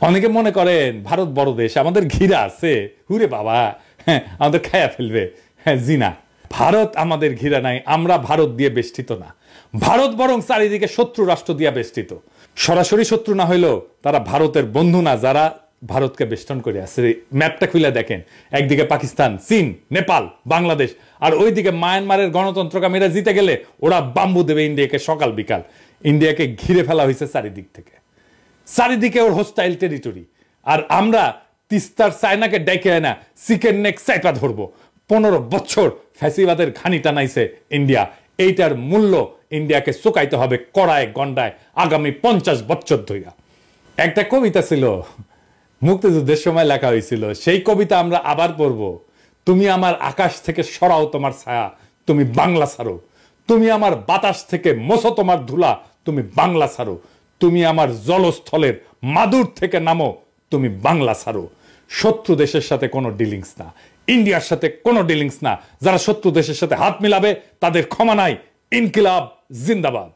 অনেকে মনে করেন ভারত বড় দেশ, আমাদের ঘিরা আছে, হুরে বাবা, হ্যাঁ আমাদের খায়া ফেলবে। হ্যাঁ জিনা, ভারত আমাদের ঘিরা নাই, আমরা ভারত দিয়ে বেষ্টিত না। ভারত বরং চারিদিকে শত্রু রাষ্ট্র দিয়ে বেষ্টিত। সরাসরি শত্রু না হইলেও তারা ভারতের বন্ধু না, যারা ভারতকে বেষ্টন করে আছে। ম্যাপটা খুলে দেখেন, একদিকে পাকিস্তান, চীন, নেপাল, বাংলাদেশ, আর ওইদিকে মায়ানমারের গণতন্ত্রকামীরা জিতে গেলে ওরা বাম্বু দেবে ইন্ডিয়াকে সকাল বিকাল। ইন্ডিয়াকে ঘিরে ফেলা হয়েছে চারিদিক থেকে, চারিদিকে ওর হোস্টাইল টেরিটরি। আর আমরা তিস্তার চায়নাকে ডেকে আনা চিকেন নেক চাইপা ধরবো। 15 বছর ফ্যাসিবাদের ঘানি টানাইছে ইন্ডিয়া, এইটার মূল্য ইন্ডিয়াকে চুকাইতে হবে কড়ায় গন্ডায় আগামী 50 বছর ধইরা। একটা কবিতা ছিল, মুক্তিযুদ্ধের সময় লেখা হয়েছিল, সেই কবিতা আমরা আবার পড়ব। তুমি আমার আকাশ থেকে সরাও তোমার ছায়া, তুমি বাংলা ছাড়ো। তুমি আমার বাতাস থেকে মোছো তোমার ধুলা, তুমি বাংলা ছাড়ো। তুমি আমার জলস্থলের মাদুর থেকে নামো, তুমি বাংলা ছাড়ো। শত্রু দেশের সাথে কোনো ডিলিংস না, ইন্ডিয়ার সাথে কোনো ডিলিংস না। যারা শত্রু দেশের সাথে হাত মিলাবে তাদের ক্ষমা নাই। ইনকিলাব জিন্দাবাদ।